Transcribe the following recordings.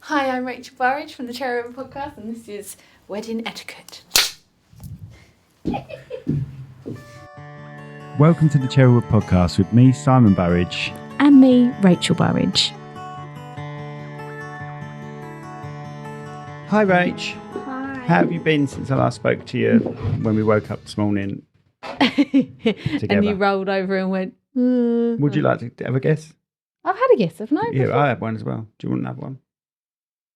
Hi, I'm Rachel Burridge from the Cherrywood Podcast, and this is Wedding Etiquette. Welcome to the Cherrywood Podcast with me, Simon Burridge. And me, Rachel Burridge. Hi, Rach. Hi. How have you been since I last spoke to you when we woke up this morning together? And you rolled over and went, Would you like to have a guess? I've had a guess, haven't I? Yeah, before? I have one as well. Do you want another one?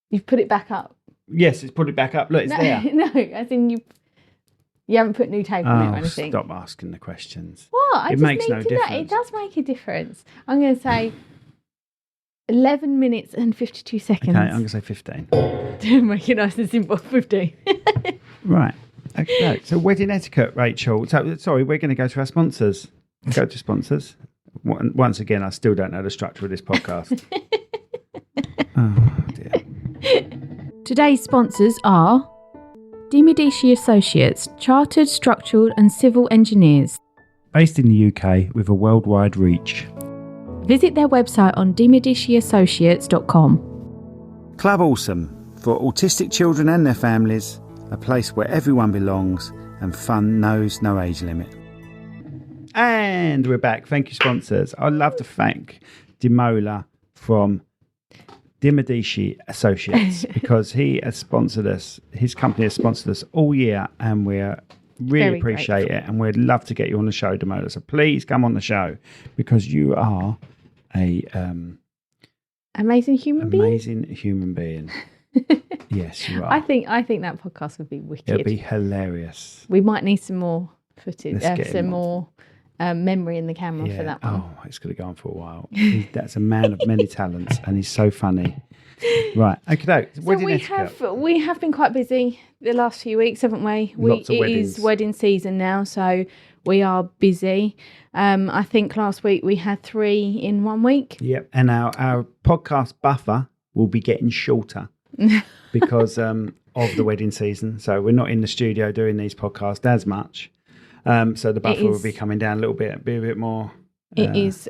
You've put it back up. Yes, it's put it back up. Look, it's there. No, as in you haven't put new tape on it or anything. Stop asking the questions. What? It makes no It difference. does make a difference. I'm going to say 11 minutes and 52 seconds. Okay, I'm going to say 15. To make it nice and simple, 15. Right. Okay, so wedding etiquette, Rachel. So, sorry, we're going to go to our sponsors. Go to sponsors. Once again, I still don't know the structure of this podcast. Oh, dear. Today's sponsors are Dimodici Associates, Chartered Structural and Civil Engineers. Based in the UK with a worldwide reach. Visit their website on dimodiciassociates.com. Club Awesome, for autistic children and their families, a place where everyone belongs and fun knows no age limit. And we're back. Thank you, sponsors. I'd love to thank Demola from Dimodici Associates because he has sponsored us. His company has sponsored us all year, and we're really Very appreciate it. And we'd love to get you on the show, Demola. So please come on the show because you are a Amazing human being. amazing human being. Yes, you are. I think that podcast would be wicked. It'll be hilarious. We might need some more footage, Let's get him some more memory in the camera for that one. Oh, it's going to go on for a while. That's a man of many talents, and he's so funny. Right. Okay. So we have been quite busy the last few weeks, haven't we? Lots of It weddings. is wedding season now, so we are busy. I think last week we had 3 in 1 week. Yep. And our podcast buffer will be getting shorter because of the wedding season. So we're not in the studio doing these podcasts as much. So the buffer will be coming down a little bit, be a bit more. It is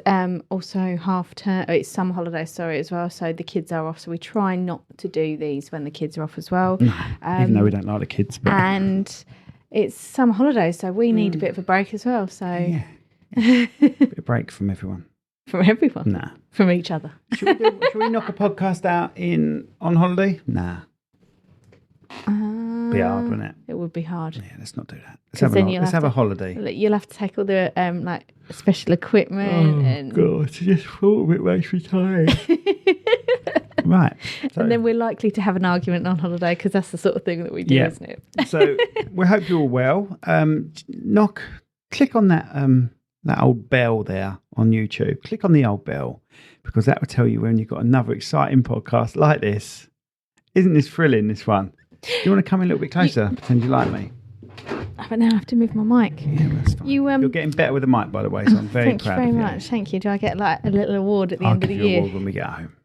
also half term. It's summer holidays, sorry, as well. So the kids are off. So we try not to do these when the kids are off as well. Even though we don't like the kids. But... And it's summer holidays, so we need a bit of a break as well. So bit of break from everyone. From everyone. Nah. From each other. Should we knock a podcast out on holiday? Nah. Be hard, wouldn't it? It would be hard. Yeah, let's not do that. Let's Let's have a holiday. You'll have to take all the like special equipment and God, just thought of it makes me tired. Right. So, and then we're likely to have an argument on holiday because that's the sort of thing that we do, isn't it? so we hope you're all well. Click on that old bell there on YouTube. Click on the old bell because that will tell you when you've got another exciting podcast like this. Isn't this thrilling, this one? Do you want to come in a little bit closer? Pretend you like me. But now I have to move my mic. Yeah, that's fine. You're getting better with the mic, by the way, so I'm very Thank you proud very of you. much. Thank you. Do I get like a little award at the I'll end of give the you year? award when we get home.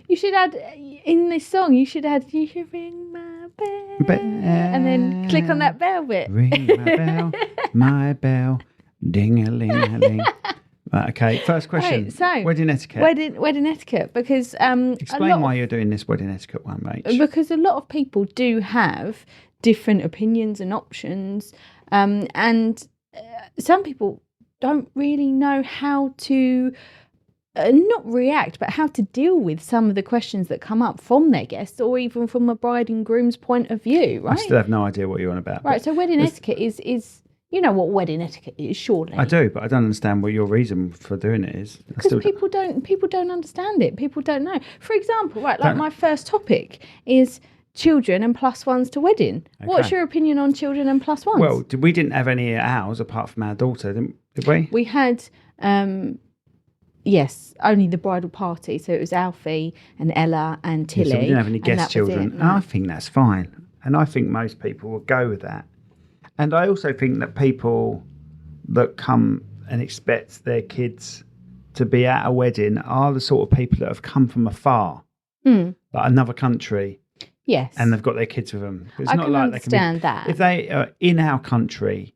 You should add in this song. You should ring my bell, and then click on that bell bit. Ring my bell, ding-a-ling-a-ling. Right, okay, first question. Right, so wedding etiquette. Wedding etiquette, because Explain why you're doing this wedding etiquette one, Rach. Because a lot of people do have different opinions and options, and some people don't really know how to not react, but how to deal with some of the questions that come up from their guests or even from a bride and groom's point of view, right? I still have no idea what you're on about. Right, so wedding etiquette is you know what wedding etiquette is, surely. I do, but I don't understand what your reason for doing it is. Because people don't understand it. People don't know. For example, right, like my first topic is children and plus ones to wedding. Okay. What's your opinion on children and plus ones? Well, we didn't have any at ours apart from our daughter, did we? We had, yes, only the bridal party. So it was Alfie and Ella and Tilly. Yeah, so we didn't have any guest children. No. I think that's fine. And I think most people will go with that. And I also think that people that come and expect their kids to be at a wedding are the sort of people that have come from afar, like another country. Yes. And they've got their kids with them. It's I not can like understand they can that. If they are in our country.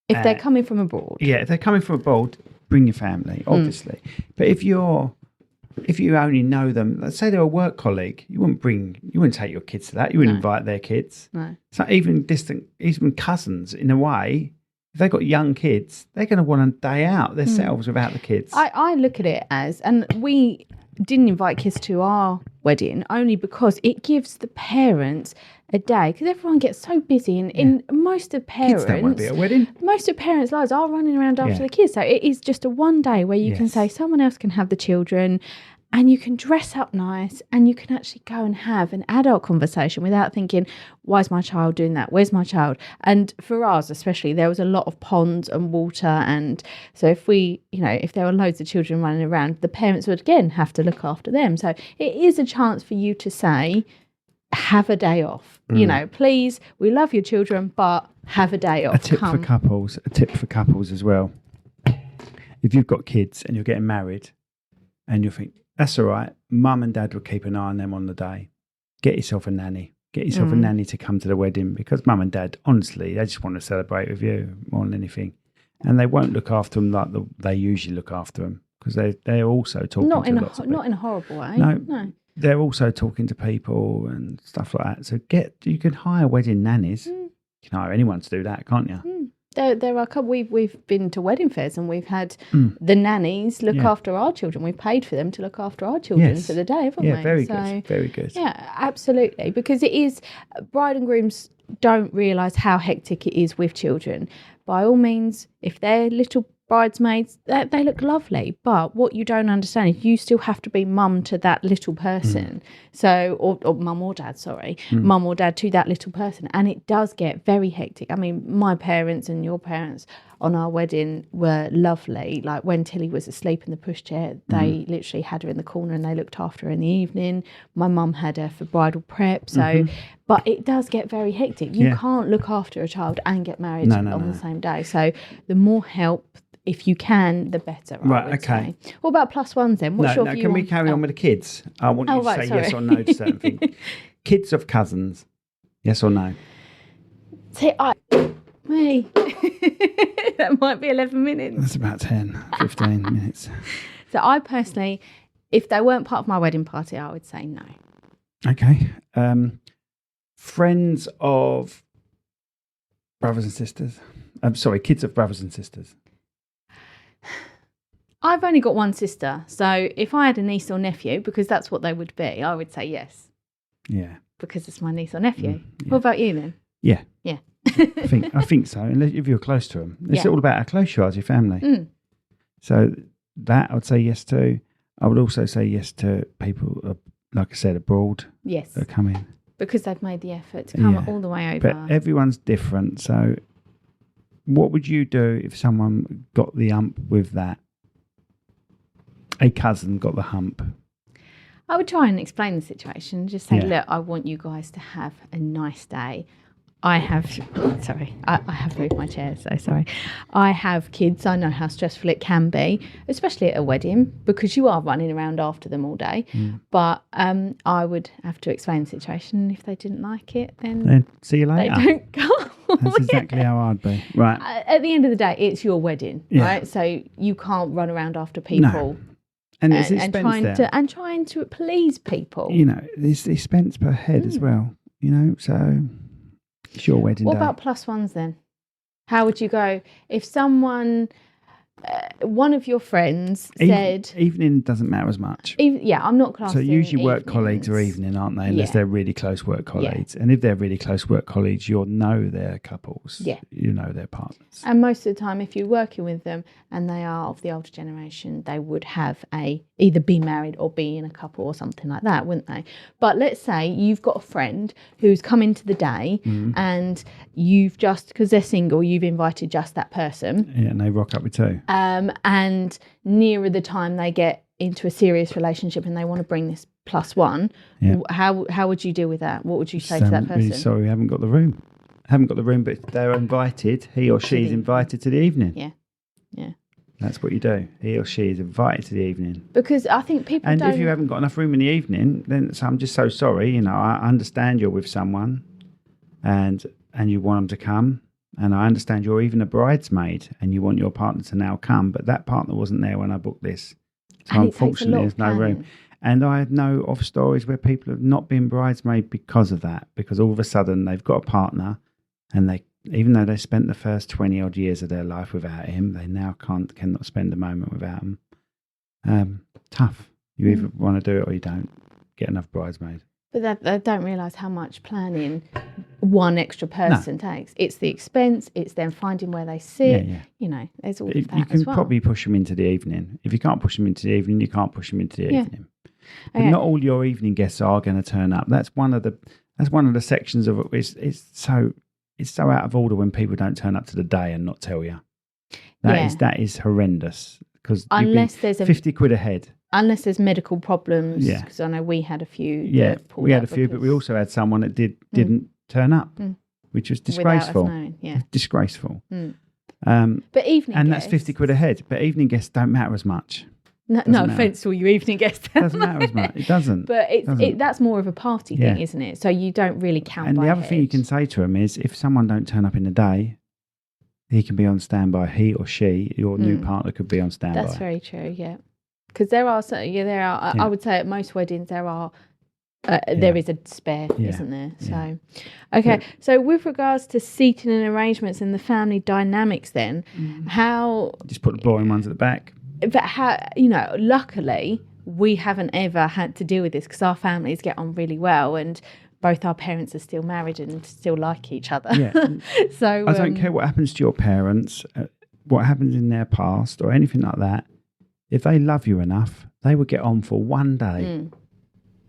If they're coming from abroad. Yeah, if they're coming from abroad, bring your family, obviously. But if you're if you only know them, let's say they're a work colleague, you wouldn't take your kids to that. You wouldn't invite their kids. No. So even cousins, in a way, if they've got young kids, they're going to want a day out themselves without the kids. I look at it as, and we didn't invite kids to our wedding only because it gives the parents a day, because everyone gets so busy, and in most of parents, Kids don't want to be at a wedding. Most of parents' lives are running around after the kids, so it is just a one day where you can say someone else can have the children, and you can dress up nice, and you can actually go and have an adult conversation without thinking, why is my child doing that? Where's my child? And for us especially, there was a lot of ponds and water, and so if there were loads of children running around, the parents would again have to look after them. So it is a chance for you to say, have a day off. Please, we love your children, but have a day off. A tip for couples as well. If you've got kids and you're getting married and you think, that's all right, mum and dad will keep an eye on them on the day. Get yourself a nanny. Get yourself a nanny to come to the wedding, because mum and dad, honestly, they just want to celebrate with you more than anything. And they won't look after them like they usually look after them, because they're also talking to lots of people. Not in a horrible way. No. They're also talking to people and stuff like that. So you can hire wedding nannies. You can hire anyone to do that, can't you? There are a couple. We've been to wedding fairs and we've had the nannies look after our children. We've paid for them to look after our children for the day, haven't we? Yeah, very good. Very good. Yeah, absolutely. Because it is, bride and grooms don't realise how hectic it is with children. By all means, if they're little bridesmaids, they look lovely, but what you don't understand is you still have to be mum to that little person. So or mum or dad mum or dad to that little person, and it does get very hectic. I mean, my parents and your parents on our wedding were lovely. Like when Tilly was asleep in the pushchair, they literally had her in the corner and they looked after her in the evening. My mum had her for bridal prep. So but it does get very hectic. You can't look after a child and get married on the same day. So the more help, if you can, the better. Right, okay. Say. What about plus ones then? What's your view can we carry on with the kids? I want you to say yes or no to certain things. Kids of cousins, yes or no? Say me. That might be 11 minutes. That's about 10, 15 minutes. So I personally, if they weren't part of my wedding party, I would say no. Okay. Friends of brothers and sisters. Kids of brothers and sisters. I've only got one sister, so if I had a niece or nephew, because that's what they would be, I would say yes. Yeah. Because it's my niece or nephew. What about you then? Yeah. Yeah. I think so. Unless if you're close to them, it's all about how close you are as your family. So that I would say yes to. I would also say yes to people, like I said, abroad. Yes. That come in because they've made the effort to come all the way over. But everyone's different. So, what would you do if someone got the hump with that? A cousin got the hump. I would try and explain the situation. Just say, look, I want you guys to have a nice day. I have moved my chair, so sorry. I have kids. I know how stressful it can be, especially at a wedding, because you are running around after them all day. But I would have to explain the situation. If they didn't like it, then see you later. They don't come. That's exactly how I'd be. Right. At the end of the day, it's your wedding, right? So you can't run around after people. No. And there's trying to please people. There's the expense per head as well. So it's your wedding day. What about plus ones then? How would you go if someone, one of your friends said... Evening doesn't matter as much. I'm not classing. So usually work evenings. colleagues are evening, aren't they? Unless they're really close work colleagues. And if they're really close work colleagues, you'll know their couples. Yeah. You know their partners. And most of the time, if you're working with them and they are of the older generation, they would have either be married or be in a couple or something like that, wouldn't they? But let's say you've got a friend who's come into the day and you've just, because they're single, you've invited just that person. Yeah, and they rock up with two. And nearer the time they get into a serious relationship and they want to bring this plus one, how would you deal with that? What would you say to that person? Really sorry, we haven't got the room. But they're invited. He or she is invited to the evening. Yeah. That's what you do. He or she is invited to the evening. Because I think people don't... And if you haven't got enough room in the evening, then I'm just so sorry. I understand you're with someone and you want them to come. And I understand you're even a bridesmaid and you want your partner to now come. But that partner wasn't there when I booked this. And it takes a unfortunately, lot there's of no room. planning. And I know of stories where people have not been bridesmaid because of that, because all of a sudden they've got a partner, and they, even though they spent the first 20 odd years of their life without him, they now cannot spend a moment without him. Tough. You either want to do it or you don't. Get enough bridesmaids. But they don't realise how much planning one extra person takes. It's the expense. It's them finding where they sit. Yeah. You know, there's all You of that can as well. probably push them into the evening. If you can't push them into the evening, you can't push them into the evening. But Okay. not all your evening guests are going to turn up. That's one of the sections of it. It's so out of order when people don't turn up to the day and not tell you. That is horrendous, because Unless there's 50 quid ahead. Unless there's medical problems, Yeah. because I know we had a few. Yeah, that pulled we had up a few, but we because- also had someone that didn't turn up, which was without us disgraceful. knowing, yeah. Disgraceful. But evening And guests, that's 50 quid ahead. But evening guests don't matter as much. No matter. offence to all your evening guests. It doesn't matter as much. It doesn't. But that's more of a party thing, Yeah. isn't it? So you don't really count. And by the other thing you head. can say to them is, if someone don't turn up in the day, he can be on standby. He or she, your new partner, could be on standby. That's very true. Yeah, because there are. I would say at most weddings there are. There is a spare, isn't there? So, okay. So with regards to seating and arrangements and the family dynamics, then how? Just put the boring ones at the back. But how? Luckily we haven't ever had to deal with this because our families get on really well and both our parents are still married and still like each other. Yeah. So I don't care what happens to your parents, what happens in their past or anything like that. If they love you enough, they will get on for one day.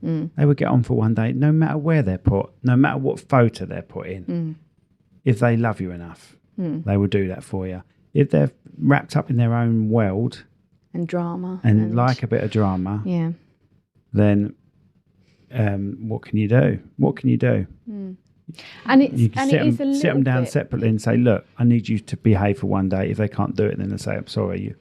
They would get on for one day, no matter where they're put, no matter what photo they're put in. If they love you enough, they will do that for you. If they're wrapped up in their own world and drama and like a bit of drama, then what can you do? What can you do? And it's You can and it is a little sit them down bit, separately and say, look, I need you to behave for one day. If they can't do it, then they say, I'm sorry,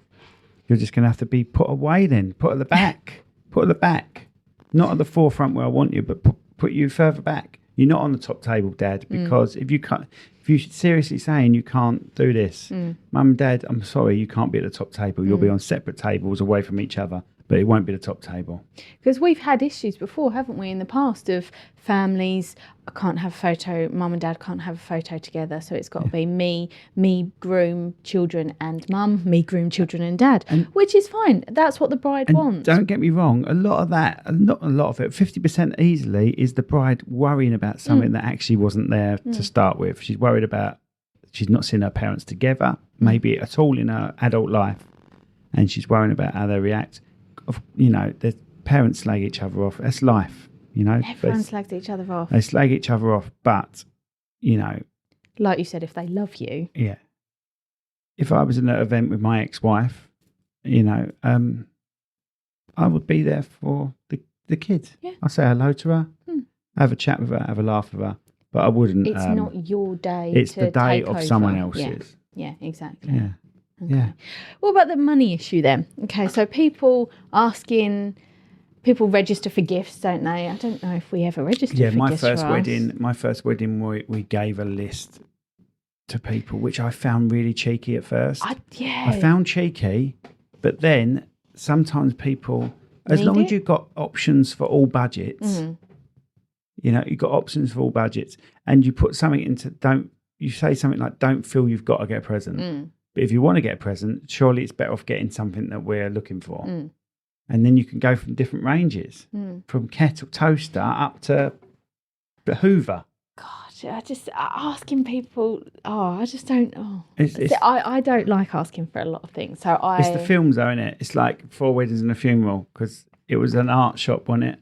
you're just going to have to be put away then. Put at the back. Put at the back. Not at the forefront where I want you, but put you further back. You're not on the top table, Dad, because if you're seriously saying you can't do this, Mum and Dad, I'm sorry, you can't be at the top table. You'll be on separate tables away from each other, but it won't be the top table. because we've had issues before, haven't we, in the past of families can't have a photo, mum and dad can't have a photo together, so it's got to be me, groom, children and mum, me, groom, children and dad, which is fine. That's what the bride wants. Don't get me wrong, a lot of that, not a lot of it, 50% easily is the bride worrying about something that actually wasn't there to start with. She's worried about, she's not seen her parents together, maybe at all in her adult life, and she's worrying about how they react. The parents slag each other off. That's life, Everyone slags each other off. They slag each other off, but, Like you said, if they love you. yeah. If I was in an event with my ex-wife, I would be there for the kids. Yeah. I'd say hello to her, have a chat with her, have a laugh with her, but I wouldn't. It's not your day. It's to the day take of over. someone else's. Yeah, exactly. Yeah. Okay. Yeah. What about the money issue then? Okay, so people register for gifts, don't they? I don't know if we ever registered Yeah, for my gifts first for us. wedding, we gave a list to people, which I found really cheeky at first. I found cheeky, but then sometimes people, as long as you've got options for all budgets, you've got options for all budgets, and you put something you say something like, don't feel you've got to get a present. But if you want to get a present, surely it's better off getting something that we're looking for. And then you can go from different ranges, from kettle toaster up to the Hoover. God, I just asking people. I just don't. It's I don't like asking for a lot of things. So it's the films, though, isn't it? It's like 4 weddings and a funeral, because it was an art shop, wasn't it?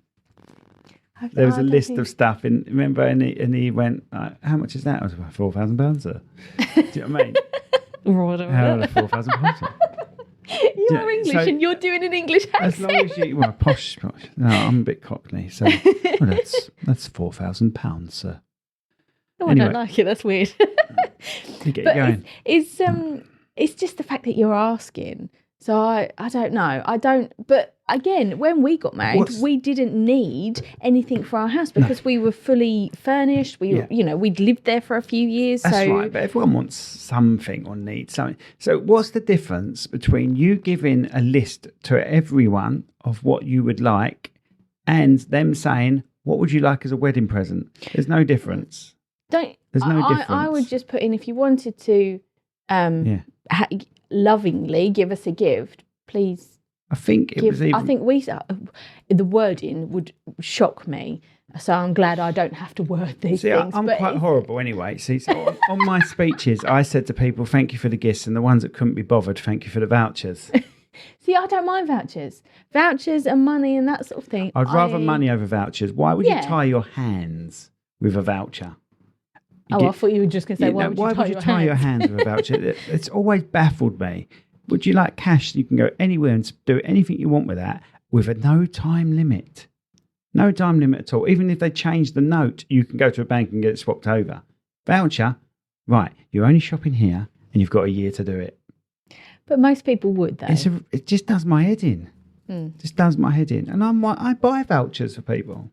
There was a list of stuff, and remember, and he went, "How much is that?" I was like, £4,000, sir. Do you know what I mean? How £4,000? You're English, and you're doing an English accent. As long as you, posh. No, I'm a bit cockney, so that's £4,000, sir. No, Anyway. I don't like it. That's weird. You get But going. it's just the fact that you're asking. So I don't know. But again, when we got married, we didn't need anything for our house because we were fully furnished. We'd lived there for a few years. That's right. But everyone wants something or needs something. So what's the difference between you giving a list to everyone of what you would like and them saying, what would you like as a wedding present? There's no difference. There's no difference. I would just put in, if you wanted to lovingly give us a gift, please. I think the wording would shock me. So I'm glad I don't have to word these things. I'm quite horrible anyway. See, so on my speeches, I said to people, thank you for the gifts, and the ones that couldn't be bothered, thank you for the vouchers. See, I don't mind vouchers. Vouchers and money and that sort of thing. I'd rather money over vouchers. Why would you tie your hands with a voucher? I thought you were just going to say, why would you tie your hands with a voucher? It's always baffled me. Would you like cash? You can go anywhere and do anything you want with that with a no time limit. No time limit at all. Even if they change the note, you can go to a bank and get it swapped over. Voucher, right, you're only shopping here and you've got a year to do it. But most people would, though. It just does my head in. Just does my head in. And I buy vouchers for people.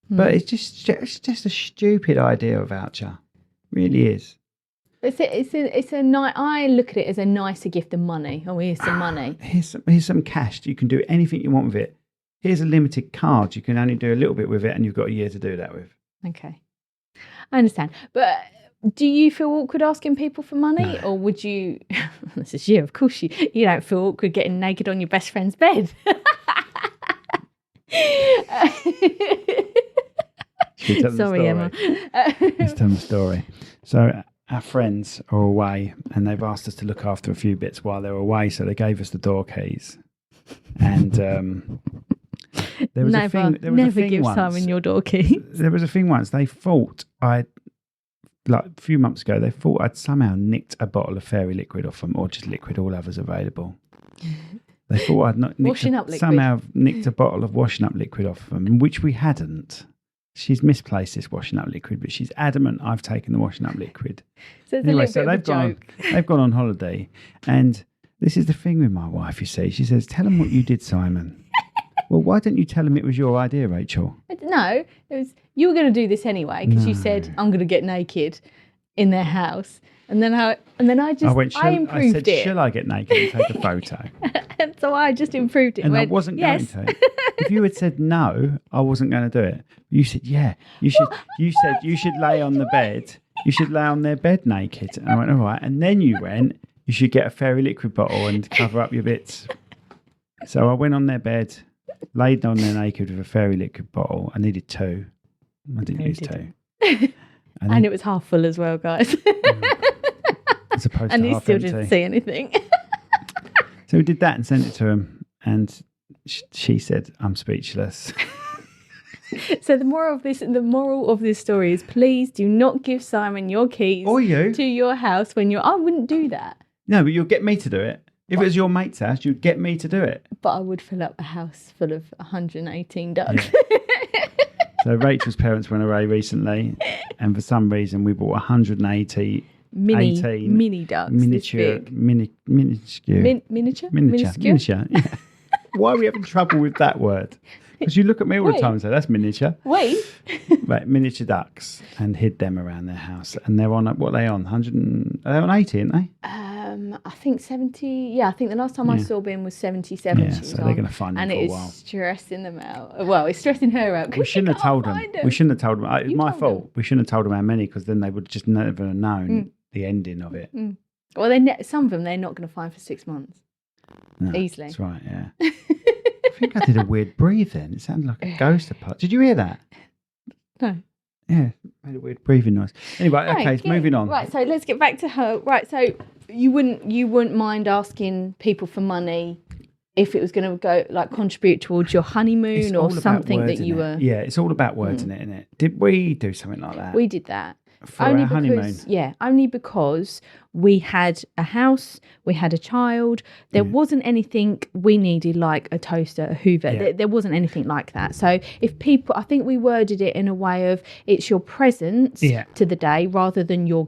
But it's just a stupid idea, a voucher. It really is. I look at it as a nicer gift than money. Oh, here's some money. Here's some cash. You can do anything you want with it. Here's a limited card. You can only do a little bit with it, and you've got a year to do that with. Okay, I understand. But do you feel awkward asking people for money, or would you? This is you, of course. You don't feel awkward getting naked on your best friend's bed. Sorry, Emma. Let's tell the story. So our friends are away and they've asked us to look after a few bits while they're away. So they gave us the door keys. And there was a thing. Never give Simon your door keys. There was a thing once. They thought a few months ago, they thought I'd somehow nicked a bottle of fairy liquid off them, or just liquid, all others available. They thought I'd not somehow nicked a bottle of washing up liquid off them, which we hadn't. She's misplaced this washing up liquid, but she's adamant I've taken the washing up liquid. So it's anyway, they've gone on holiday, and this is the thing with my wife. You see, she says, "Tell them what you did, Simon." Well, why don't you tell them it was your idea, Rachel? No, it was you were going to do this anyway because you said I'm going to get naked in their house, and then I improved it. Shall I get naked and take a photo? And so I just improved it. And I wasn't going to. If you had said no, I wasn't going to do it. You said, yeah, you should. You said you should lay on the bed. You should lay on their bed naked. And I went, all right. And then you went, you should get a fairy liquid bottle and cover up your bits. So I went on their bed, laid on there naked with a fairy liquid bottle. I needed two. I didn't use two. And it was half full as well, guys. As opposed and to he half still empty. didn't see anything. So we did that and sent it to him. And she said, I'm speechless. So the moral of this story is, please do not give Simon your keys to your house when I wouldn't do that. No, but you'll get me to do it. If it was your mate's house, you'd get me to do it. But I would fill up a house full of 118 ducks. Yeah. So Rachel's parents went away recently, and for some reason we bought 180 mini ducks. Miniature. Yeah. Why are we having trouble with that word? Because you look at me all the time and say, that's miniature. Wait. Right, miniature ducks, and hid them around their house. And they're on, what are they on? 100 are they on 80, aren't they? I think 70. Yeah, I think the last time I saw Ben was 77. Yeah, so they're going to find them for a while. And it's stressing them out. Well, it's stressing her out. We shouldn't have told them. We shouldn't have told them. It's my fault. We shouldn't have told them how many, because then they would just never have known the ending of it. Well, some of them they're not going to find for 6 months. No, easily. That's right, yeah. I think I did a weird breathe then. It sounded like a ghost apart. Did you hear that? No. Yeah, made a weird breathing noise. Anyway, okay, moving on. Right, so let's get back to her. Right, so you wouldn't mind asking people for money if it was going to go contribute towards your honeymoon or something that you were. Yeah, it's all about words in it, isn't it? Did we do something like that? We did that. For our honeymoon. Only because we had a house, we had a child. There wasn't anything we needed, like a toaster, a Hoover. Yeah. There wasn't anything like that. So if people, I think we worded it in a way of it's your presents to the day rather than your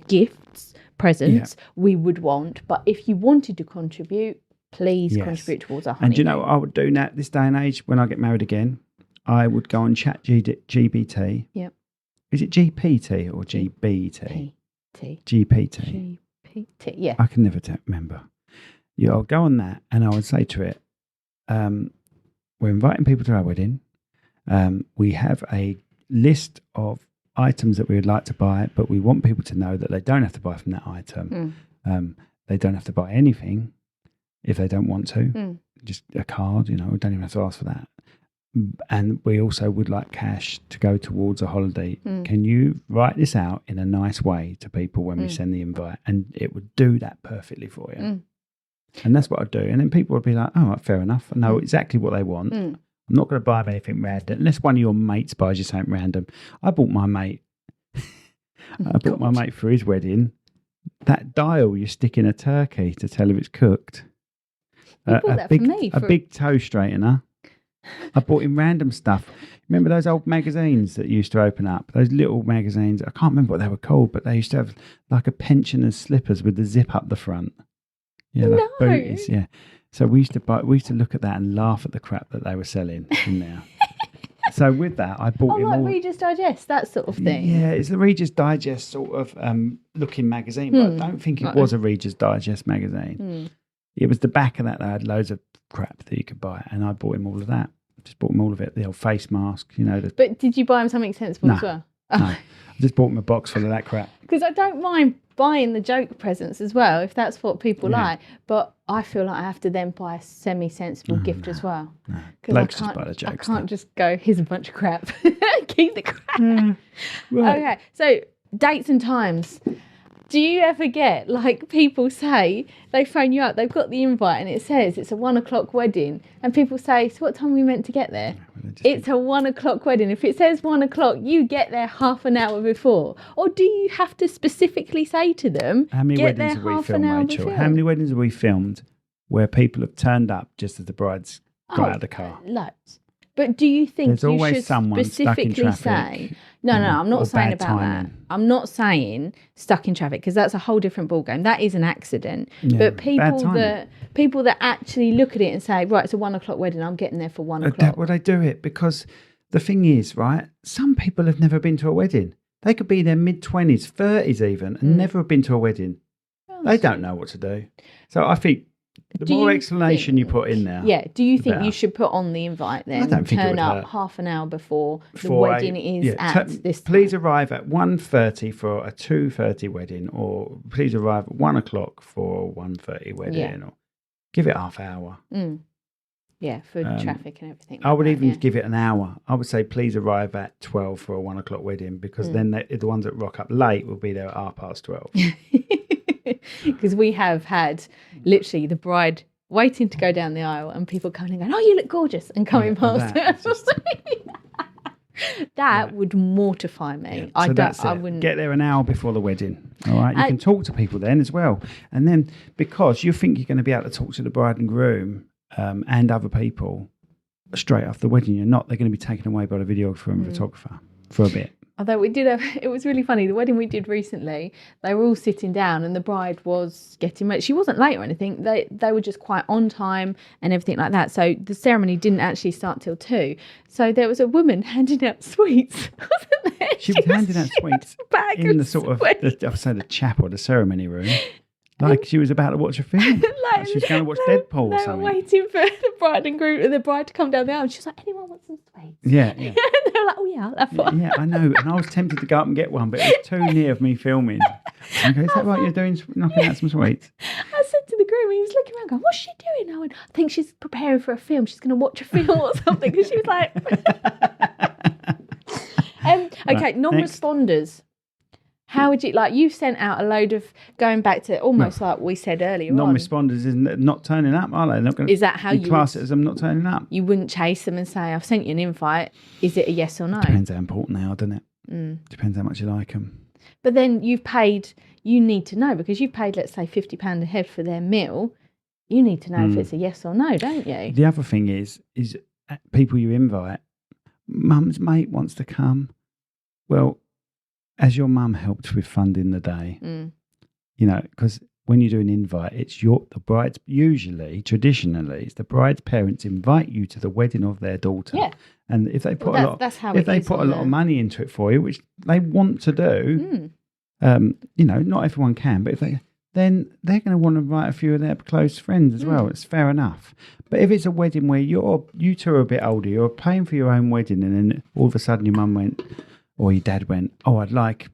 presents we would want. But if you wanted to contribute, please Yes. contribute towards our honeymoon. And do you know what I would do now this day and age when I get married again? I would go on chat GBT. Yep. Is it GPT or GBT? GPT. GPT, yeah. I can never remember. Yeah, I'll go on that and I would say to it, we're inviting people to our wedding. We have a list of items that we would like to buy, but we want people to know that they don't have to buy from that item. They don't have to buy anything if they don't want to. Just a card, we don't even have to ask for that. And we also would like cash to go towards a holiday. Can you write this out in a nice way to people when we send the invite? And it would do that perfectly for you. And that's what I'd do. And then people would be like, oh, right, fair enough. I know exactly what they want. I'm not going to buy them anything random unless one of your mates buys you something random. I bought my mate for his wedding that dial you stick in a turkey to tell if it's cooked. You bought that for me. A big toe straightener. I bought him random stuff. Remember those old magazines that used to open up? Those little magazines. I can't remember what they were called, but they used to have like a pensioner's slippers with the zip up the front. Yeah, like booties. Yeah. So we used to look at that and laugh at the crap that they were selling in there. So with that, I bought him like all. Reader's Digest, that sort of thing. Yeah, it's the Reader's Digest sort of looking magazine, but I don't think it was a Reader's Digest magazine. It was the back of that had loads of crap that you could buy, and I bought him all of that. Just bought him all of it, the old face mask, But did you buy him something sensible as well? No, I just bought him a box full of that crap. Because I don't mind buying the joke presents as well, if that's what people like. But I feel like I have to then buy a semi-sensible gift as well. Blokes just buy the jokes. I can't just go, here's a bunch of crap. Keep the crap. Right. Okay, so dates and times. Do you ever get, like, people say, they phone you up, they've got the invite and it says it's a 1:00 wedding, and people say, so what time are we meant to get there? It's a 1:00 wedding. If it says 1:00, you get there half an hour before. Or do you have to specifically say to them, how many get weddings there have we half filmed, an hour Rachel? before? How many weddings have we filmed where people have turned up just as the brides got out of the car? Loads. But do you think There's you always should someone stuck in specifically traffic, say... No, I'm not saying bad about timing. that. I'm not saying stuck in traffic, because that's a whole different ballgame. That is an accident. Yeah, but bad people that actually look at it and say, right, it's a 1:00 wedding, I'm getting there for 1:00. Well, they do it because the thing is, right, some people have never been to a wedding. They could be in their mid-20s, 30s even, and never have been to a wedding. They don't know what to do. So I think the more explanation you put in there. Yeah. Do you think you should put on the invite then? I don't think it turn would up hurt. half an hour before the wedding is at this time. Please arrive at 1:30 for a 2:30 wedding, or please arrive at 1:00 for a 1:30 wedding, or give it half hour. Yeah, for traffic and everything. I would even give it an hour. I would say please arrive at 12 for a 1:00 wedding, because then the ones that rock up late will be there at 12:30. Because we have had literally the bride waiting to go down the aisle and people coming and going, oh, you look gorgeous, and coming past that would mortify me. Yeah, I wouldn't get there an hour before the wedding. All right, you can talk to people then as well, and then because you think you're going to be able to talk to the bride and groom and other people straight after the wedding, you're not. They're going to be taken away by the videographer and photographer for a bit. Although it was really funny. The wedding we did recently, they were all sitting down and the bride was getting ready. She wasn't late or anything. They were just quite on time and everything like that. So the ceremony didn't actually start till 2. So there was a woman handing out sweets, wasn't there? She was handing out sweets in the sort of, the chapel, the ceremony room. Like she was about to watch a film. Like she was going to watch Deadpool or something. They were waiting for the bride and groom and the bride to come down the aisle. And she was like, anyone want some sweets? Yeah. And they were like, oh yeah, I'll have one. Yeah, I know. And I was tempted to go up and get one, but it was too near of me filming. I go, is that right? You're doing knocking out some sweets? I said to the groom, he was looking around going, what's she doing? I went, I think she's preparing for a film. She's going to watch a film or something. Because she was like... Okay, non-responders. How would you, like, you've sent out a load of, going back to almost like we said earlier non-responders is not turning up, are they? Not going is that how you class it as them not turning up? You wouldn't chase them and say, I've sent you an invite. Is it a yes or no? Depends how important they are, doesn't it? Depends how much you like them. But then you need to know, because you've paid, let's say, £50 a head for their meal. You need to know if it's a yes or no, don't you? The other thing is people you invite, mum's mate wants to come. Well, as your mum helped with funding the day, because when you do an invite, it's the bride's, traditionally, it's the bride's parents invite you to the wedding of their daughter. Yeah. And if they put that's how if they put a lot of money into it for you, which they want to do, not everyone can, but then they're going to want to invite a few of their close friends as well. It's fair enough. But if it's a wedding where you two are a bit older, you're paying for your own wedding, and then all of a sudden your mum went, or your dad went, oh, I'd like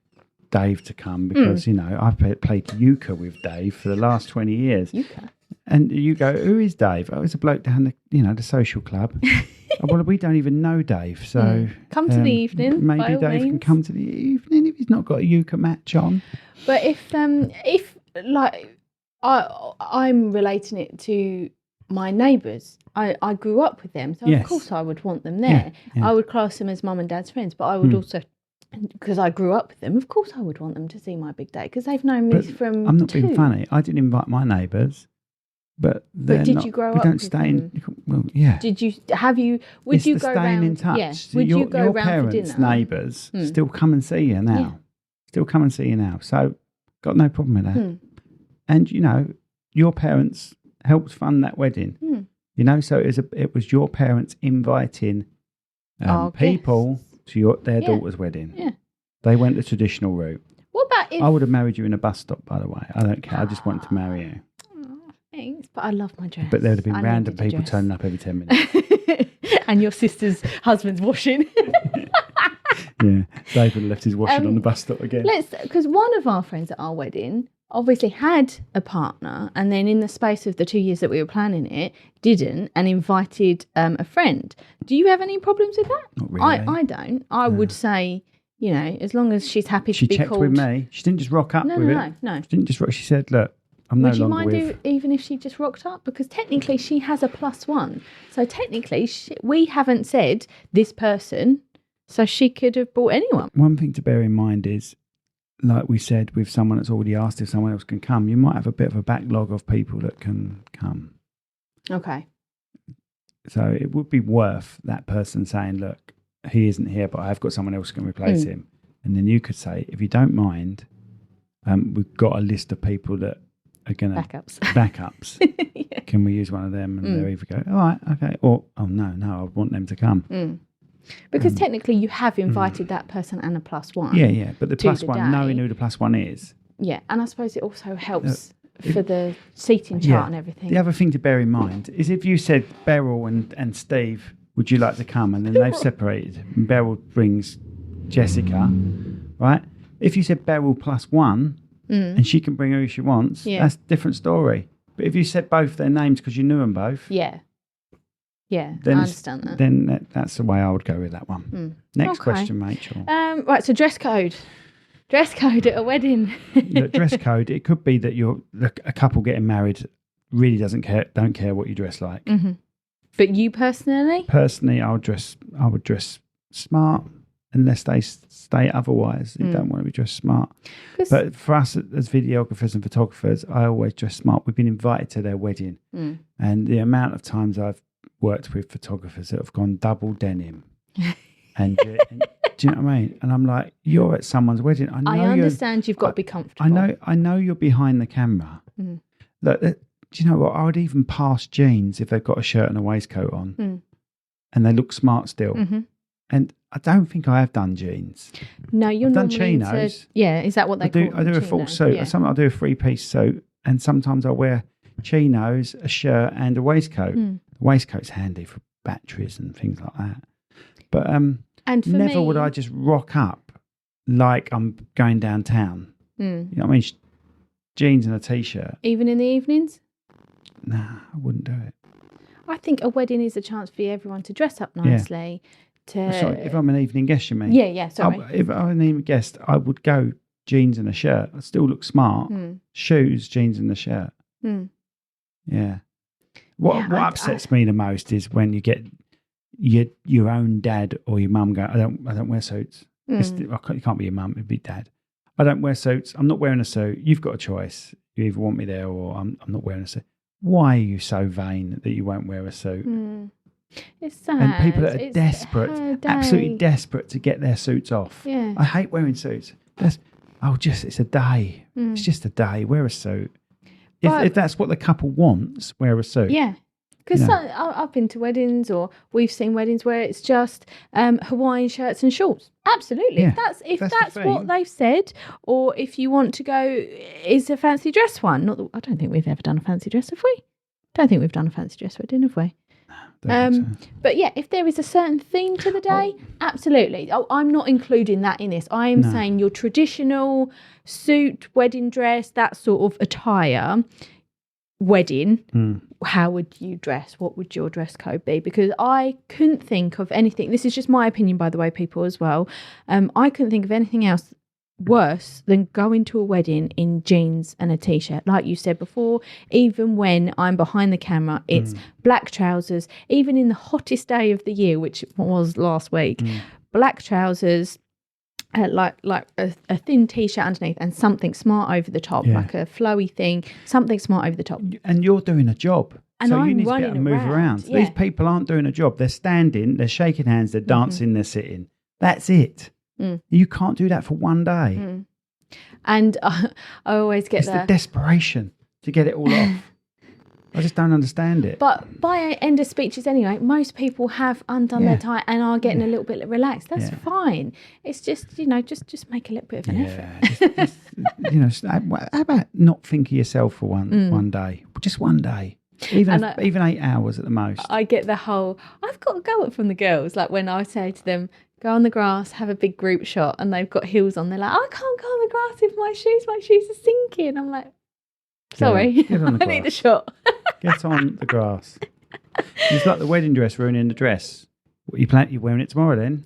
Dave to come because, I've played euchre with Dave for the last 20 years. Euchre? And you go, who is Dave? Oh, it's a bloke down the social club. Well, we don't even know Dave, so... Come to the evening, maybe Dave can come to the evening if he's not got a euchre match on. But if I'm relating it to my neighbours. I grew up with them, so of course I would want them there. Yeah. I would class them as mum and dad's friends, but I would also, because I grew up with them, of course I would want them to see my big day, because they've known me from I'm not being funny. I didn't invite my neighbours. But did you grow up? We don't stay in. Well, yeah. Did you? Have you? Would it's you the go staying round? in touch. Yeah. So would you go your round parents, for dinner? neighbours, still come and see you now. Yeah. Still come and see you now. So got no problem with that. And your parents helped fund that wedding. So it was your parents inviting people to their daughter's wedding. Yeah. They went the traditional route. What about if... I would have married you in a bus stop, by the way. I don't care. I just wanted to marry you. Thanks, but I love my dress. But there would have been random people turning up every 10 minutes. And your sister's husband's washing. Yeah, David left his washing on the bus stop again. Because one of our friends at our wedding obviously had a partner, and then in the space of the 2 years that we were planning it, didn't, and invited a friend. Do you have any problems with that? Not really. I don't. I would say, as long as she's happy to be called. She checked with me. She didn't just rock up with it. No. She didn't just rock. She said, look, I'm no longer with... Would you mind even if she just rocked up? Because technically she has a +1. So technically we haven't said this person, so she could have brought anyone. One thing to bear in mind is, like we said, with someone that's already asked if someone else can come, you might have a bit of a backlog of people that can come. Okay. So it would be worth that person saying, look, he isn't here, but I've got someone else who can replace him. And then you could say, if you don't mind, we've got a list of people that are going to... Backups. Yeah. Can we use one of them? And they'll either go, all right, okay. Or, oh, no, I want them to come. Because technically you have invited that person and a +1. Yeah. But the +1, knowing who the +1 is. Yeah. And I suppose it also helps for the seating chart and everything. The other thing to bear in mind is if you said Beryl and Steve, would you like to come? And then they've separated. And Beryl brings Jessica, right? If you said Beryl +1 and she can bring who she wants, that's a different story. But if you said both their names because you knew them both. Yeah, I understand that. Then that's the way I would go with that one. Next question, Rachel. Right, so dress code. Dress code at a wedding. Look, dress code, it could be that a couple getting married really don't care what you dress like. But you personally? Personally, I would dress smart unless they state otherwise. You don't want to be dressed smart. But for us as videographers and photographers, I always dress smart. We've been invited to their wedding. And the amount of times I've worked with photographers that have gone double denim. and do you know what I mean? And I'm like, you're at someone's wedding. I understand you've got to be comfortable. I know you're behind the camera. Look, do you know what? I would even pass jeans if they've got a shirt and a waistcoat on. And they look smart still. And I don't think I have done jeans. No, you're I've done chinos. Is that what they call them? I do a full suit. Yeah. Sometimes I do a 3-piece suit. And sometimes I wear chinos, a shirt and a waistcoat. The waistcoat's handy for batteries and things like that. But and never would I just rock up like I'm going downtown. You know what I mean? Jeans and a T-shirt. Even in the evenings? Nah, I wouldn't do it. I think a wedding is a chance for everyone to dress up nicely. Sorry, if I'm an evening guest, you mean? Yeah, sorry. If I'm an evening guest, I would go jeans and a shirt. I still look smart. Shoes, jeans and a shirt. Yeah. What upsets me the most is when you get your own dad or your mum go, I don't wear suits. It can't be your mum, it'd be dad. I don't wear suits. I'm not wearing a suit. You've got a choice. You either want me there or I'm not wearing a suit. Why are you so vain that you won't wear a suit? It's sad. And people that are desperate, absolutely desperate to get their suits off. Yeah. I hate wearing suits. It's a day. It's just a day. Wear a suit. If that's what the couple wants, wear a suit. Yeah. Because Yeah. I've been to weddings, or we've seen weddings where it's just Hawaiian shirts and shorts. Absolutely. Yeah, If that's that's the what thing. they've said, or if you want to go, is a fancy dress one. Not that, I don't think we've ever done a fancy dress, have we? Don't think we've done a fancy dress wedding, have we? Don't think so. But yeah, if there is a certain theme to the day, absolutely. I'm not including that in this. I am saying your traditional suit, wedding dress, that sort of attire, wedding, how would you dress? What would your dress code be? Because I couldn't think of anything. This is just my opinion, by the way, people, as well. I couldn't think of anything else worse than going to a wedding in jeans and a t-shirt. Like you said before, even when I'm behind the camera, it's black trousers. Even in the hottest day of the year, which was last week, black trousers, like a thin t-shirt underneath, and something smart over the top, like a flowy thing, something smart over the top. And you're doing a job. And so I'm you need to be running able to move around. yeah. These people aren't doing a job. They're standing, they're shaking hands, they're dancing, they're sitting. That's it. You can't do that for one day. And I always get It's the desperation to get it all off. I just don't understand it. But by end of speeches anyway, most people have undone their tie and are getting a little bit relaxed. That's fine. It's just, just make a little bit of an effort. How about not think of yourself for one day? Just one day. Even 8 hours at the most. I get the whole, I've got to go up from the girls. Like when I say to them, go on the grass, have a big group shot, and they've got heels on. They're like, I can't go on the grass with my shoes are sinking. I'm like, sorry, Get on the I need a shot. Get on the grass. It's like the wedding dress ruining the dress. What you're wearing it tomorrow then?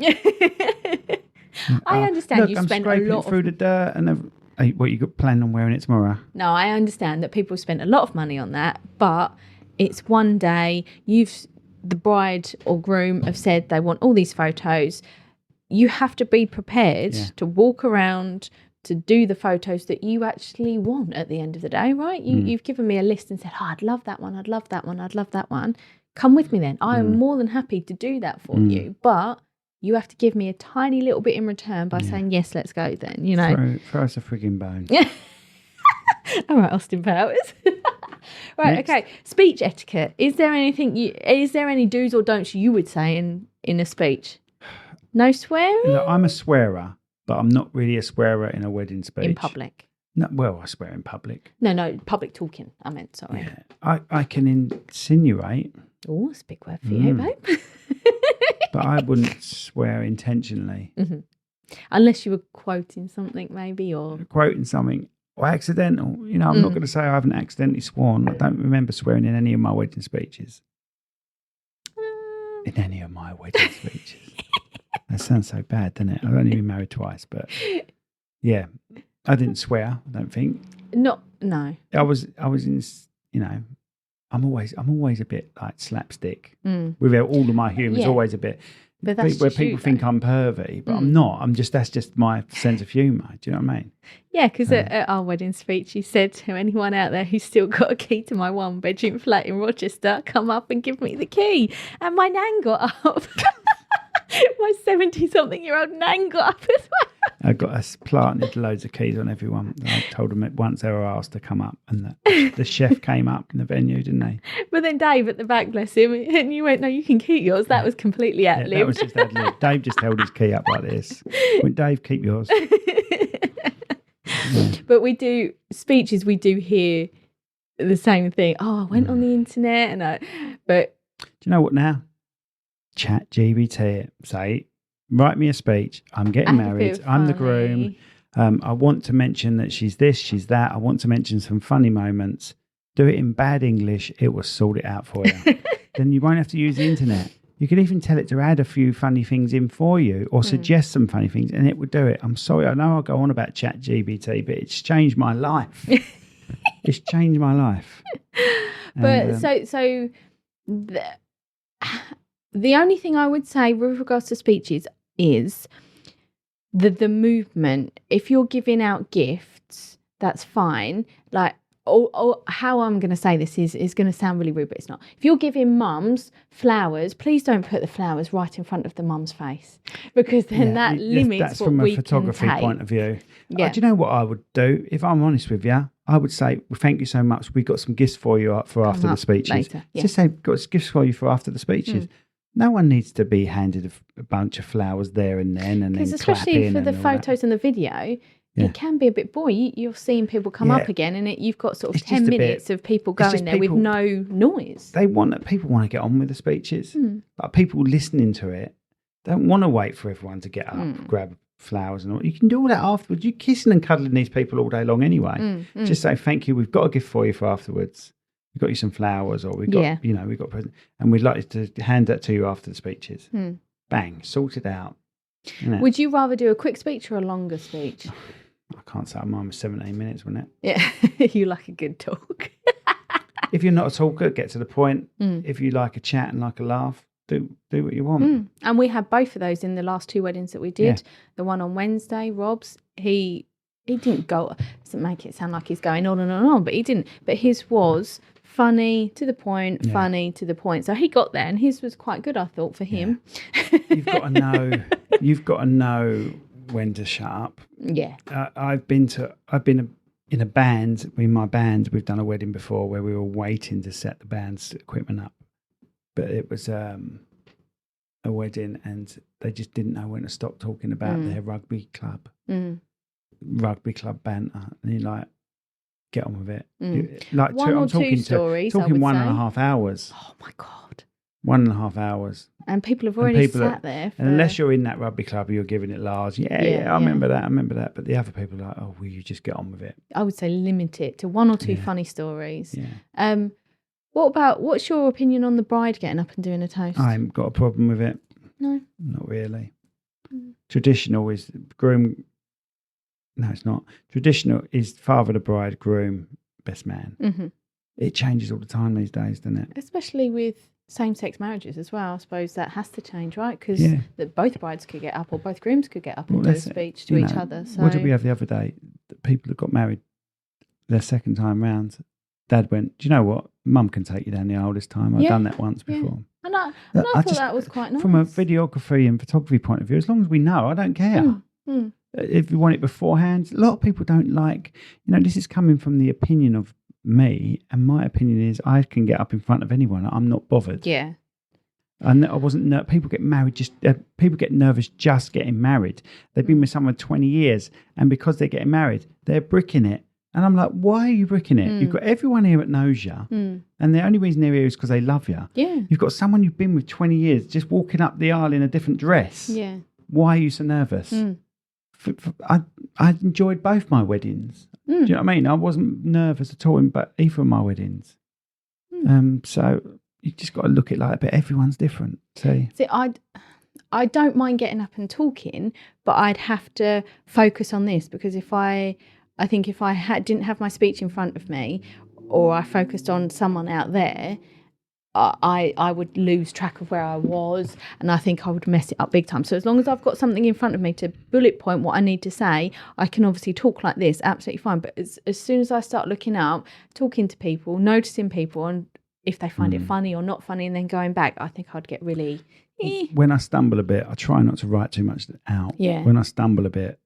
I understand look, you I'm spend a scraping lot through the dirt and what you got planning on wearing it tomorrow? No, I understand that people spend a lot of money on that, but it's one day. The bride or groom have said they want all these photos. You have to be prepared to walk around to do the photos that you actually want at the end of the day, right? You've given me a list and said, I'd love that one, I'd love that one, I'd love that one. Come with me then. I am more than happy to do that for you, but you have to give me a tiny little bit in return by saying, yes, let's go then, Throw us a frigging bone. All right, Austin Powers. Right, Next. okay. Speech etiquette. Is there any do's or don'ts you would say in a speech? No swearing? Look, I'm a swearer, but I'm not really a swearer in a wedding speech. In public? No, well, I swear in public. No, public talking, I meant, sorry. Yeah. I can insinuate. Oh, that's a big word for you, babe. But I wouldn't swear intentionally. Unless you were quoting something maybe, or... Quoting something. Or accidental. I'm not going to say I haven't accidentally sworn. I don't remember swearing in any of my wedding speeches. In any of my wedding speeches. That sounds so bad, doesn't it? I've only been married twice, but yeah, I didn't swear. I don't think. No. I was in. I'm always a bit like slapstick. With all of my humour, always a bit. But that's where just people think I'm pervy, but I'm not. That's just my sense of humour. Do you know what I mean? Yeah, because at our wedding speech, you said to anyone out there who's still got a key to my 1-bedroom flat in Rochester, come up and give me the key. And my nan got up. My 70-something-year-old nan got up as well. I got us planted loads of keys on everyone. I told them once they were asked to come up, and the chef came up in the venue, didn't they? But then Dave at the back, bless him, and you went, no, you can keep yours. That was completely ad-libbed. Yeah, that was just ad-lib. Dave just held his key up like this. Went, Dave, keep yours. But we do speeches, we do hear the same thing. Oh, I went on the internet but do you know what now? Chat GBT. Say, write me a speech. I'm getting married. I'm the groom. I want to mention that she's this, she's that. I want to mention some funny moments. Do it in bad English. It will sort it out for you. Then you won't have to use the internet. You can even tell it to add a few funny things in for you or suggest some funny things and it would do it. I'm sorry, I know I'll go on about Chat GBT, but it's changed my life. It's changed my life. But so the only thing I would say with regards to speeches is the movement. If you're giving out gifts, that's fine. Like, or how I'm going to say this is going to sound really rude, but it's not. If you're giving mums flowers, please don't put the flowers right in front of the mum's face, because then that limits that's what from we a photography can take. point of view. Yeah. Do you know what I would do? If I'm honest with you, I would say, well, thank you so much. We've got some gifts for you for after the speeches. Later. Yeah. Just say, got gifts for you for after the speeches. No one needs to be handed a bunch of flowers there and then, and then especially for the and all photos and the video, it can be a bit boring. You're seeing people come up again, and you've got sort of 10 minutes of people going there with no noise. People want to get on with the speeches, but people listening to it don't want to wait for everyone to get up, grab flowers and all. You can do all that afterwards. You're kissing and cuddling these people all day long anyway. Just say, thank you, we've got a gift for you for afterwards. We've got you some flowers, or we've got, we've got a present, and we'd like to hand that to you after the speeches. Bang, sorted out. Would you rather do a quick speech or a longer speech? I can't say mine was 17 minutes, wasn't it? Yeah, you like a good talk. If you're not a talker, get to the point. If you like a chat and like a laugh, do what you want. And we had both of those in the last 2 weddings that we did. The one on Wednesday, Rob's, he didn't go, doesn't make it sound like he's going on and on, but he didn't. But his was funny to the point, funny to the point. So he got there, and his was quite good, I thought, for him. You've got to know when to shut up. Yeah. I've been in a band. In my band, we've done a wedding before where we were waiting to set the band's equipment up, but it was a wedding, and they just didn't know when to stop talking about their rugby club banter, and you're like, get on with it. Like I'm talking 1.5 hours. Oh my God. 1.5 hours. And people have already sat there. And unless you're in that rugby club, you're giving it large. I remember that. But the other people are like, oh, will you just get on with it? I would say limit it to 1 or 2 funny stories. Yeah. What's your opinion on the bride getting up and doing a toast? I haven't got a problem with it. No. Not really. Traditional is groom. No, it's not. Traditional is father of the bride, groom, best man. It changes all the time these days, doesn't it? Especially with same-sex marriages as well. I suppose that has to change, right? Because both brides could get up, or both grooms could get up and do a speech to each other. So what did we have the other day? The people that got married their second time round, Dad went, do you know what? Mum can take you down the aisle this time. I've done that once before. And I thought that was quite nice. From a videography and photography point of view, as long as we know, I don't care. If you want it beforehand, a lot of people don't like, this is coming from the opinion of me, and my opinion is I can get up in front of anyone. I'm not bothered. Yeah. And I wasn't. People get married. People get nervous just getting married. They've been with someone 20 years, and because they're getting married, they're bricking it. And I'm like, why are you bricking it? You've got everyone here that knows you, and the only reason they're here is because they love you. Yeah. You've got someone you've been with 20 years just walking up the aisle in a different dress. Yeah. Why are you so nervous? I enjoyed both my weddings. Do you know what I mean? I wasn't nervous at all in either of my weddings. So you just got to look at it like, but everyone's different. See, I don't mind getting up and talking, but I'd have to focus on this, because if I think if I didn't have my speech in front of me, or I focused on someone out there, I would lose track of where I was, and I think I would mess it up big time. So as long as I've got something in front of me to bullet point what I need to say, I can obviously talk like this, absolutely fine. But as soon as I start looking up, talking to people, noticing people, and if they find it funny or not funny, and then going back, I think I'd get really... When I stumble a bit, I try not to write too much out. Yeah. When I stumble a bit,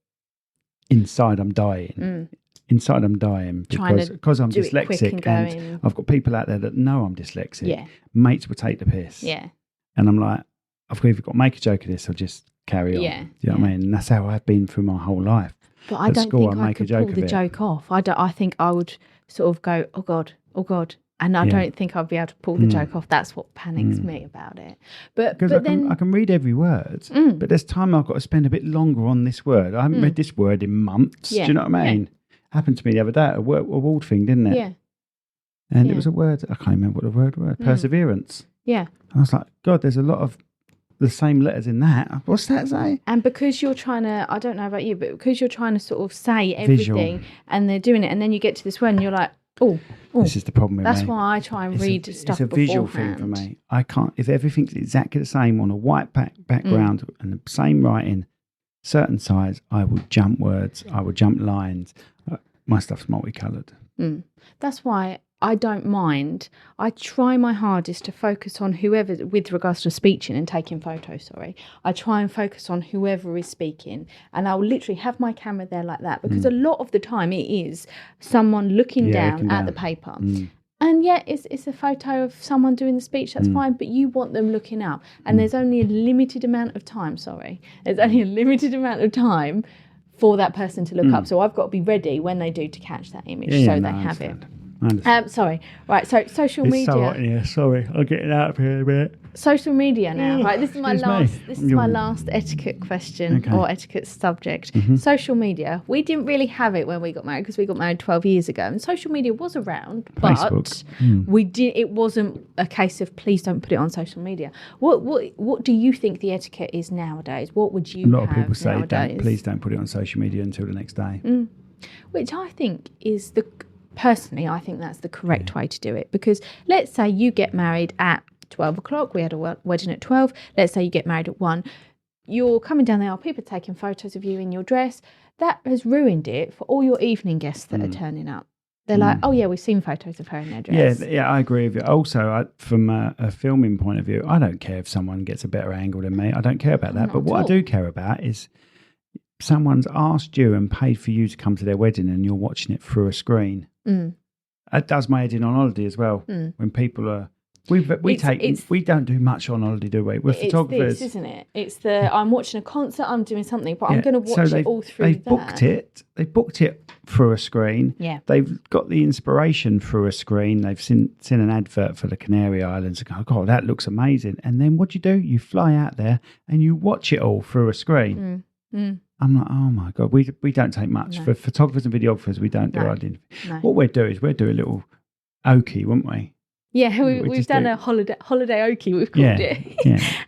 inside I'm dying. Inside I'm dying because I'm dyslexic, and I've got people out there that know I'm dyslexic. Yeah. Mates will take the piss. Yeah. And I'm like, I've either got to make a joke of this or just carry on. Yeah. Do you know what I mean? And that's how I've been through my whole life. But I don't think I could pull the joke off. I think I would sort of go, oh God. And I don't think I'd be able to pull the joke off. That's what panics me about it. But then I can read every word, but there's time I've got to spend a bit longer on this word. I haven't read this word in months. Yeah. Do you know what I mean? Happened to me the other day at a award thing, didn't it? Yeah. And it was a word, I can't remember what the word was, perseverance. Yeah. And I was like, God, there's a lot of the same letters in that. What's that say? And because you're trying to, I don't know about you, but because you're trying to sort of say everything, Visual. And they're doing it, and then you get to this word and you're like, oh. This is the problem with me. That's why I try and read stuff beforehand. It's a visual thing for me. I can't, if everything's exactly the same on a white background and the same writing, certain size, I would jump words, I would jump lines. my stuff's multicoloured. That's why I don't mind. I try my hardest to focus on whoever, with regards to speaking and taking photos, I try and focus on whoever is speaking, and I'll literally have my camera there like that, because a lot of the time it is someone looking down at the paper. And yeah, it's a photo of someone doing the speech, that's fine, but you want them looking up. And there's only a limited amount of time, there's only a limited amount of time for that person to look up. So I've got to be ready when they do to catch that image, they have it. Sorry. Right, so social media. Sorry, I'll get it out of here a bit. Social media now. Right, this is my last etiquette question or etiquette subject. Social media. We didn't really have it when we got married, because we got married 12 years ago, and social media was around, but it wasn't a case of please don't put it on social media. What do you think the etiquette is nowadays? What would you have? A lot of people say please don't put it on social media until the next day. Which I think is personally, I think that's the correct way to do it, because let's say you get married at 12 o'clock. We had a wedding at 12. Let's say you get married at 1. You're coming down there, people taking photos of you in your dress. That has ruined it for all your evening guests that are turning up. They're like, oh yeah, we've seen photos of her in their dress. Yeah, I agree with you. Also, from a filming point of view, I don't care if someone gets a better angle than me. I don't care about that. But what I do care about is someone's asked you and paid for you to come to their wedding, and you're watching it through a screen. That does my head in on holiday as well. When people are, we don't do much on holiday, do we? We're photographers, this, isn't it? It's I'm watching a concert, I'm doing something, but I'm going to watch it all through. They booked it through a screen. Yeah, they've got the inspiration through a screen. They've seen an advert for the Canary Islands and go, oh God, that looks amazing. And then what do? You fly out there and you watch it all through a screen. I'm like, oh my God, we don't take much. For photographers and videographers, we don't do anything. What we'll do is we'll do a little okie, won't we? Yeah, we've done a holiday okie, we've called it.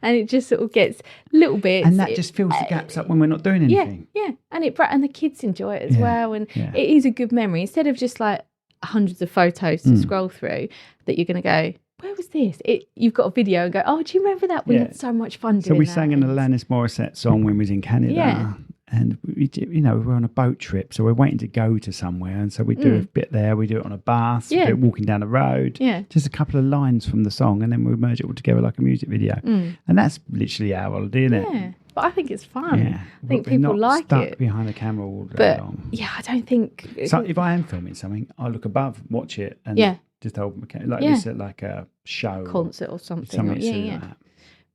And it just sort of gets little bits. And that just fills the gaps up when we're not doing anything. Yeah. And the kids enjoy it as well. And it is a good memory. Instead of just like hundreds of photos to scroll through, that you're going to go, where was this? You've got a video and go, oh, do you remember that? We had so much fun doing that. So we sang an Alanis Morissette song when we was in Canada. Yeah. And we we're on a boat trip, so we're waiting to go to somewhere, and so we do a bit there. We do it on a bus, we do it walking down the road. Just a couple of lines from the song, and then we merge it all together like a music video. And that's literally our holiday, isn't it? Yeah, but I think it's fun. I think people like stuck it. Behind the camera all day long. Yeah, I don't think. So if I am filming something, I look above, watch it, and just hold my camera like a show, concert or something. Like that.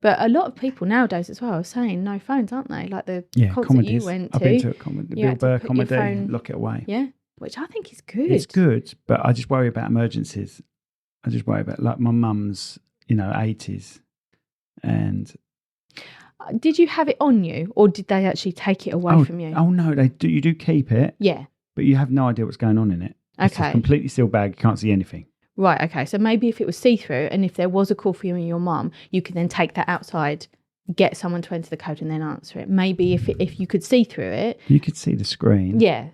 But a lot of people nowadays as well are saying no phones, aren't they? Like the concert comedies. you went to. I've been to a comedy, the Bill Burr comedy, lock it away. Yeah, which I think is good. It's good, but I just worry about emergencies. I just worry about, like, my mum's, 80s. And did you have it on you, or did they actually take it away from you? Oh no, they do. You do keep it. Yeah, but you have no idea what's going on in it. It's a completely sealed bag. You can't see anything. Right, okay. So maybe if it was see-through, and if there was a call for you and your mum, you could then take that outside, get someone to enter the code and then answer it. Maybe if you could see through it. You could see the screen. Yeah,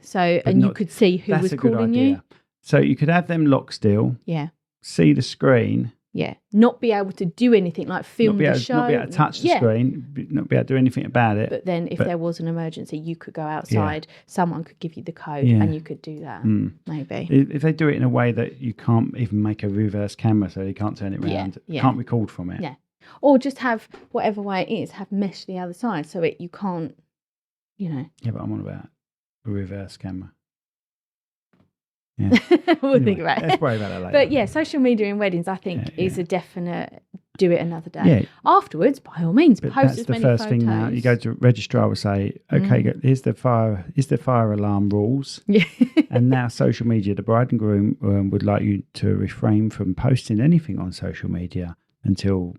you could see who was calling you. So you could have them lock still. Yeah. See the screen. Yeah. Not be able to do anything, like film the show. Not be able to touch the screen, not be able to do anything about it. But then if there was an emergency, you could go outside, someone could give you the code and you could do that, maybe. If they do it in a way that you can't even make a reverse camera, so you can't turn it around, can't record from it. Yeah. Or just have, whatever way it is, have mesh the other side so you can't, Yeah, but I'm on about a reverse camera. Yeah. We'll think about it. Let's worry about that later. But yeah, social media in weddings, I think, is a definite do it another day. Yeah. Afterwards, by all means, post as many photos. That's the first thing now. You go to registrar, will say, okay, here's the fire alarm rules. Yeah. And now social media, the bride and groom would like you to refrain from posting anything on social media until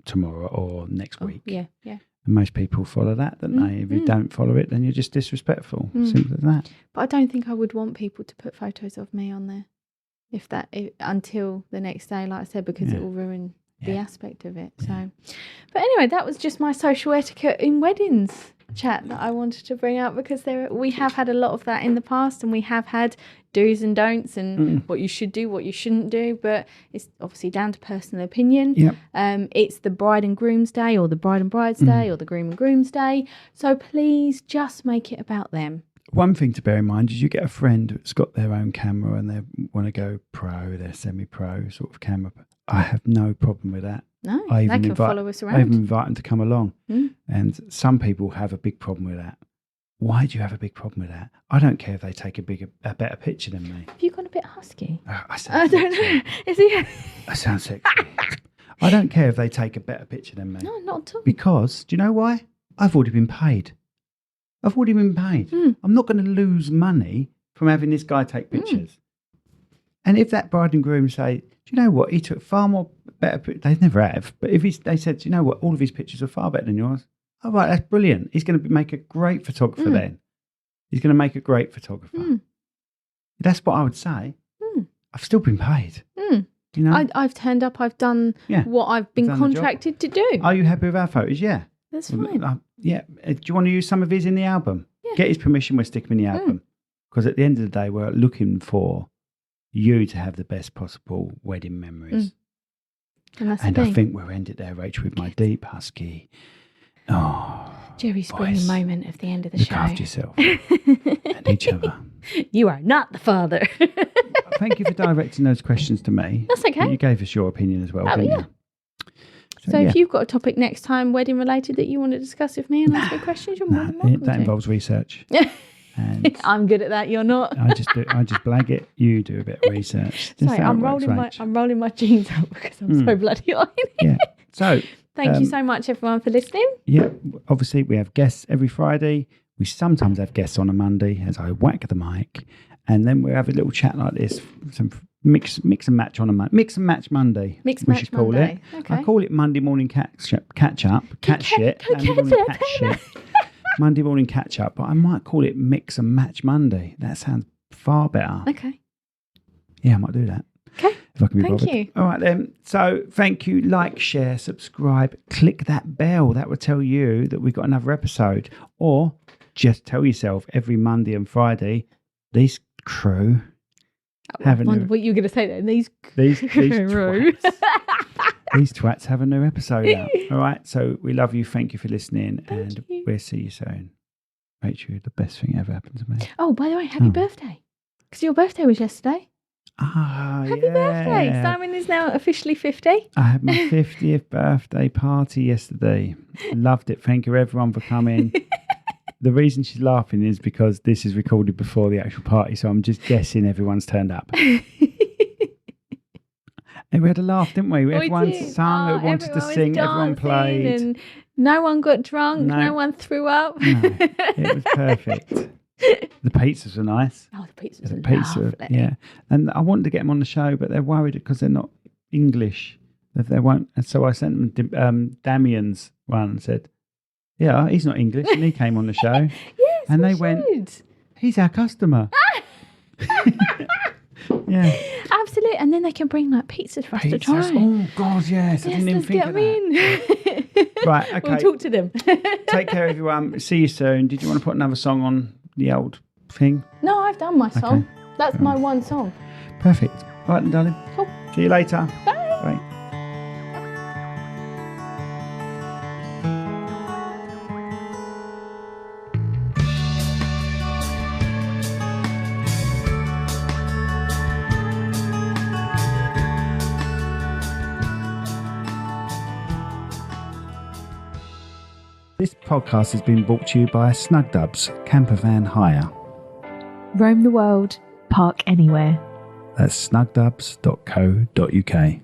tomorrow or next week. Yeah, yeah. And most people follow that, don't they? If you don't follow it, then you're just disrespectful. Simple as that. But I don't think I would want people to put photos of me on there until the next day, like I said, because it will ruin the aspect of it. So, but anyway, that was just my social etiquette in weddings chat that I wanted to bring up, because we have had a lot of that in the past, and we have had do's and don'ts and what you should do, what you shouldn't do, but it's obviously down to personal opinion. Yep. It's the bride and groom's day, or the bride and bride's day, or the groom and groom's day, so please just make it about them. one thing to bear in mind is you get a friend that's got their own camera and they want to go pro, they're semi-pro sort of camera. I have no problem with that. No, I they even can follow us I even around. invite them to come along. Mm. And some people have a big problem with that. Why do you have a big problem with that? I don't care if they take a better picture than me. Have you gone a bit husky? I sound I don't sexy. know. Is he? I sound sexy. I don't care if they take a better picture than me. No, not at all. Because, do you know why? I've already been paid. I've already been paid. Mm. I'm not going to lose money from having this guy take pictures. And if that bride and groom say, do you know what? He took far more better pictures. They never have. But if they said, do you know what? All of his pictures are far better than yours. Oh, right, that's brilliant. He's going to make a great photographer then. He's going to make a great photographer. Mm. That's what I would say. Mm. I've still been paid. Mm. You know? I've turned up. I've done Yeah. what I've been Done the job. contracted to do. Are you happy with our photos? Yeah. That's fine. Yeah. Do you want to use some of his in the album? Yeah. Get his permission, we'll stick him in the album. Because at the end of the day, we're looking for you to have the best possible wedding memories. And that's And the I thing. think we'll end it there, Rachel, with my deep, husky, Jerry's springing voice. moment of the end of the Look show. after yourself and each other. You are not the father. Thank you for directing those questions to me. That's okay. You gave us your opinion as well, Oh, didn't yeah. you? So yeah. if you've got a topic next time, wedding related, that you want to discuss with me and ask me questions, you're more than welcome that to. involves research. And I'm good at that. You're not. I just blag it. You do a bit of research. That's Sorry, how I'm it works, rolling Rach. I'm rolling my jeans up because I'm so bloody on. Yeah. So Thank you so much, everyone, for listening. yeah, obviously we have guests every Friday. We sometimes have guests on a Monday as I whack the mic, and then we have a little chat like this. Some mix and match on a Monday. Mix and match Monday. Mix and we match should call Monday. it. Okay. I call it Monday morning catch up. Monday morning catch shit. Monday morning catch up. But I might call it mix and match Monday. That sounds far better. Okay. Yeah, I might do that. Okay. If I can be Thank bothered. you. All right then. So thank you. Like, share, subscribe. Click that bell. That will tell you that we've got another episode. Or just tell yourself every Monday and Friday, these crew I have a wondered new, what you were going to say then. these twats have a new episode out. All right. So we love you. Thank you for listening. Thank you. We'll see you soon. Rachel, the best thing ever happened to me. Oh, by the way, happy birthday. Because your birthday was yesterday. Ah, Happy birthday. Simon is now officially 50. I had my 50th birthday party yesterday. Loved it. Thank you everyone for coming. The reason she's laughing is because this is recorded before the actual party, so I'm just guessing everyone's turned up. And we had a laugh, didn't we? Everyone did. sung, who wanted to everyone was sing, everyone dancing played. And no one got drunk, No. no one threw up. No, it was perfect. The pizzas were nice. Oh, the pizzas The were pizza, lovely. yeah. And I wanted to get them on the show, but they're worried because they're not English. If they won't, and so I sent them Damien's one and said, "Yeah, he's not English," and he came on the show. Yes, And we they went, should. "He's our customer." Yeah, Absolutely. And then they can bring like pizzas for us to try. pizzas. Oh God, yes! I Yes, didn't even let's think get of them that. in. Right, okay. We'll talk to them. Take care, everyone. See you soon. Did you want to put another song on the old thing? No, I've done my song. Okay. That's my one song. Perfect. Right then, darling. Cool. See you later. Bye. Bye. This podcast has been brought to you by Snug Dubs Camper Van Hire. Roam the world, park anywhere. That's snugdubs.co.uk.